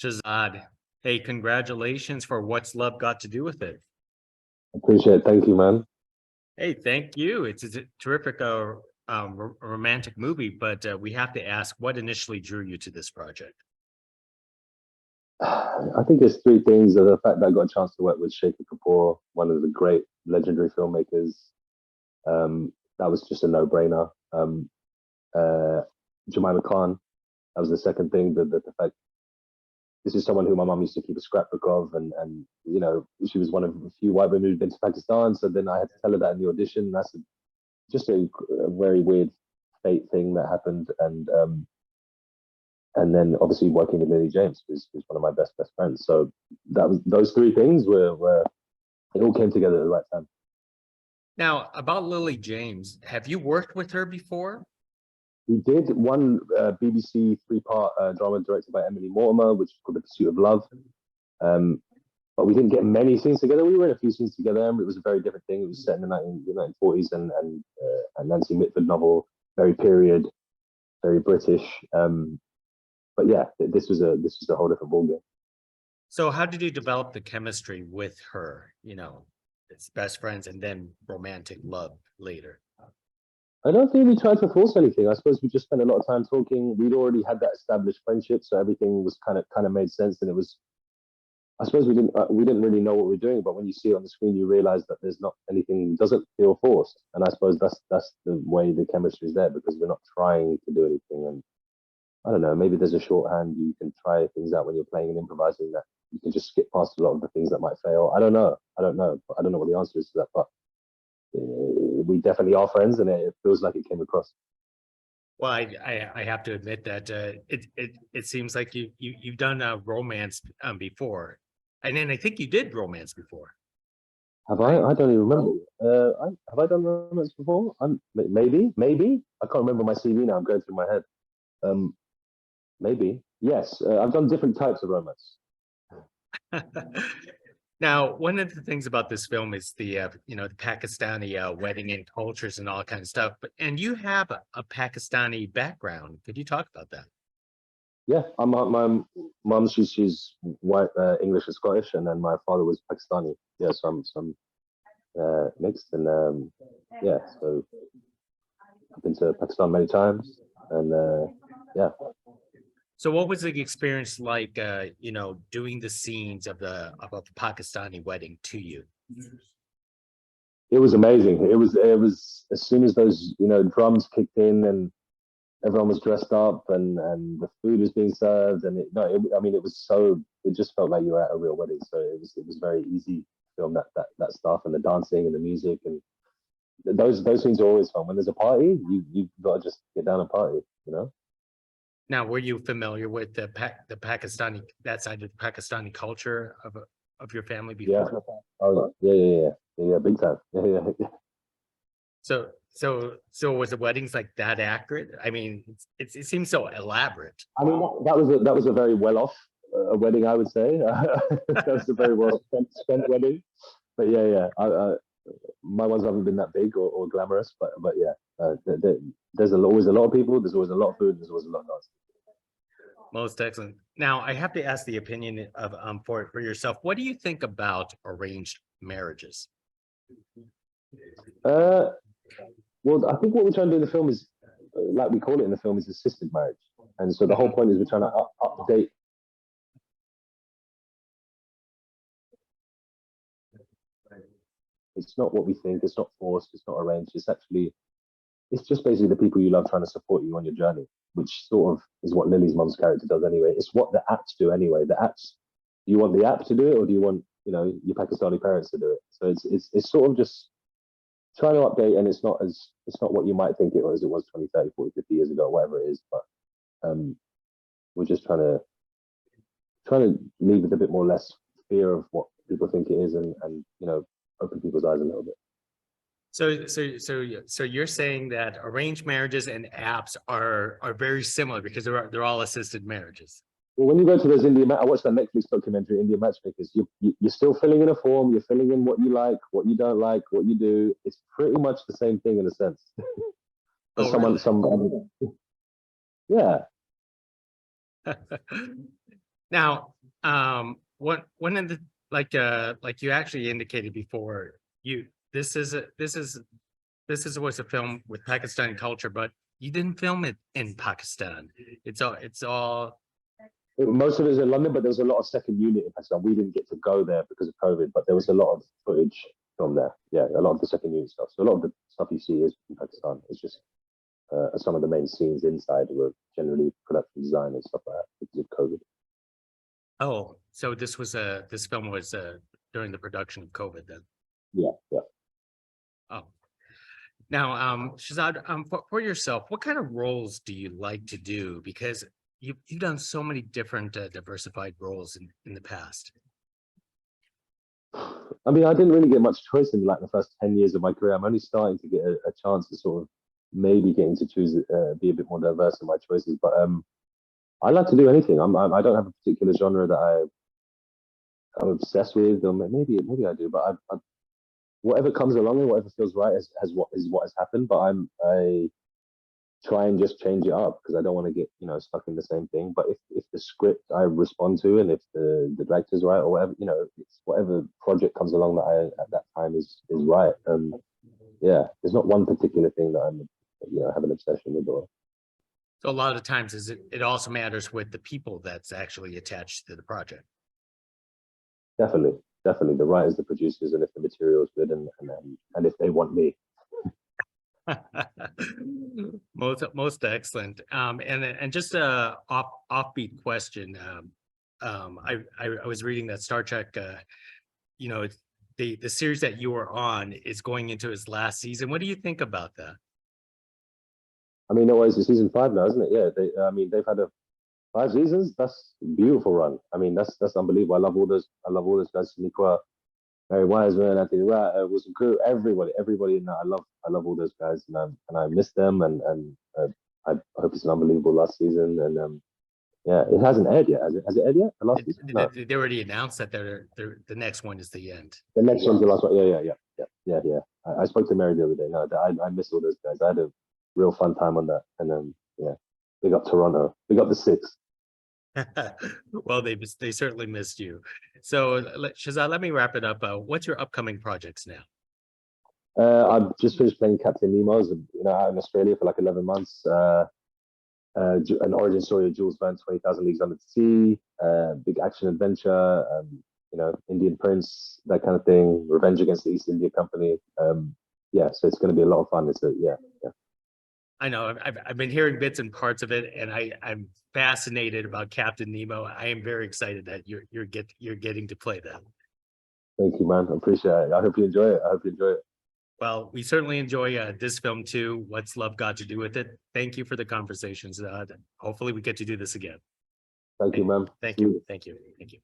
Shazad, hey, congratulations for What's Love Got to Do with It. Appreciate it. Thank you, man. Hey, thank you. It's a terrific romantic movie, but we have to ask what initially drew you to this project? I think there's three things. The fact that I got a chance to work with Shaker Kapoor, one of the great legendary filmmakers, that was just a no-brainer. Uh, Jemima Khan, that was the second thing. The fact this is someone who my mum used to keep a scrapbook of, and she was one of a few white women who'd been to Pakistan. So then I had to tell her that in the audition. That's just a very weird fate thing that happened, and then obviously working with Lily James, who's one of my best friends. So that was those three things were it all came together at the right time. Now, about Lily James, have you worked with her before? We did one BBC three-part drama directed by Emily Mortimer, which is called The Pursuit of Love. But we didn't get many scenes together. We were in a few scenes together, and it was a very different thing. It was set in the 1940s and Nancy Mitford novel, very period, very British. But yeah, this was a whole different ballgame. So how did you develop the chemistry with her? It's best friends and then romantic love later. I don't think we tried to force anything. I suppose we just spent a lot of time talking. We'd already had that established friendship, so everything was kind of made sense. And it was, I suppose we didn't really know what we were doing, but when you see it on the screen, you realize that there's not anything, doesn't feel forced. And I suppose that's the way the chemistry is there, because we're not trying to do anything. And I don't know, maybe there's a shorthand you can try things out when you're playing and improvising, that you can just skip past a lot of the things that might fail. I don't know. I don't know what the answer is to that, but we definitely are friends, and it feels like it came across. Well, I have to admit that it seems like you've done romance before, and then I think you did romance before. Have I? I don't even remember. Have I done romance before? Maybe. I can't remember my CV now. I'm going through my head. Maybe. Yes. I've done different types of romance. Now, one of the things about this film is the Pakistani wedding and cultures and all that kind of stuff. And you have a Pakistani background. Could you talk about that? Yeah, my mum, she's white, English and Scottish, and then my father was Pakistani. Yeah, so I'm mixed, and yeah, so I've been to Pakistan many times, and yeah. So what was the experience like, doing the scenes of the Pakistani wedding to you? It was amazing. It was as soon as those drums kicked in and everyone was dressed up and the food was being served, and it was so, it just felt like you were at a real wedding. So it was very easy to film that stuff, and the dancing and the music, and those scenes are always fun. When there's a party, you've got to just get down and party. Now, were you familiar with the Pakistani, that side of the Pakistani culture of your family before? Yeah. Oh, yeah, big time. Yeah. So was the weddings like that accurate? I mean, it seems so elaborate. I mean, that was a very well-off wedding, I would say. That was a very well spent wedding. But yeah. My ones haven't been that big or glamorous, but yeah, there's always a lot of people. There's always a lot of food. There's always a lot of dancing. Most excellent. Now, I have to ask the opinion of for yourself. What do you think about arranged marriages? Well, I think what we're trying to do in the film is, like we call it in the film, is assisted marriage. And so the whole point is we're trying to update. It's not what we think. It's not forced. It's not arranged. It's just basically the people you love trying to support you on your journey, which sort of is what Lily's mum's character does anyway. It's what the apps do anyway. The apps, do you want the app to do it, or do you want your Pakistani parents to do it? So it's sort of just trying to update, and it's not what you might think it was 20, 30, 40, 50 years ago, whatever it is. But we're just trying to leave with a bit more less fear of what people think it is, and open people's eyes a little bit. So you're saying that arranged marriages and apps are very similar because they're all assisted marriages. Well, when you go to those I watched that Netflix documentary, Indian Matchmakers. You're still filling in a form. You're filling in what you like, what you don't like, what you do. It's pretty much the same thing in a sense. Oh, yeah. Now, one of the like you actually indicated before, you was a film with Pakistani culture, but you didn't film it in Pakistan. It's all Most of it is in London, but there was a lot of second unit in Pakistan. We didn't get to go there because of COVID, but there was a lot of footage from there. Yeah, a lot of the second unit stuff. So a lot of the stuff you see is in Pakistan. It's just some of the main scenes inside were generally production design and stuff like that because of COVID. oh, so this film was during the production of COVID then. Yeah, yeah. Oh. Now, Shazad, for yourself, what kind of roles do you like to do? Because you've done so many different diversified roles in the past. I mean, I didn't really get much choice in like the first 10 years of my career. I'm only starting to get a chance to sort of maybe getting to choose, be a bit more diverse in my choices. But I like to do anything. I don't have a particular genre that I'm obsessed with, or maybe I do. But whatever comes along and whatever feels right is what has happened. But I try and just change it up because I don't want to get stuck in the same thing. But if the script I respond to and if the director's right or whatever, it's whatever project comes along that I at that time is right. Yeah, there's not one particular thing that I'm have an obsession with. Or So a lot of times it also matters with the people that's actually attached to the project. definitely, the writers, the producers, and if the material is good and if they want me. Most excellent. And just a offbeat question. I was reading that Star Trek, the series that you were on is going into its last season. What do you think about that? I mean, no, it's season 5 now, isn't it? Yeah, I mean, they've had 5 seasons. That's a beautiful run. I mean, that's unbelievable. I love all those. I love all those guys. Sonequa, Mary Wiseman, Anthony Rat, Wilson Crew, everybody in that. I love all those guys, and I miss them, and I hope it's an unbelievable last season. And yeah, it hasn't aired yet. Has it aired yet? The last season? No. They already announced that the next one is the end. The next one's the last one. Yeah. I spoke to Mary the other day. No, I miss all those guys. I had a real fun time on that, and yeah, big up Toronto, big up the Six. Well, they certainly missed you. So, Shazad, let me wrap it up. What's your upcoming projects now? I've just finished playing Captain Nemo. I was, out in Australia for like 11 months. An origin story of Jules Verne, 20,000 Leagues Under the Sea, big action adventure, Indian Prince, that kind of thing, Revenge Against the East India Company. Yeah, so it's going to be a lot of fun. Yeah. I know I've been hearing bits and parts of it, and I'm fascinated about Captain Nemo. I am very excited that you're getting to play that. Thank you, man. I appreciate it. I hope you enjoy it. Well, we certainly enjoy this film too. What's love got to do with it? Thank you for the conversations. Hopefully we get to do this again. Thank you, man. Thank you. Thank you. Thank you.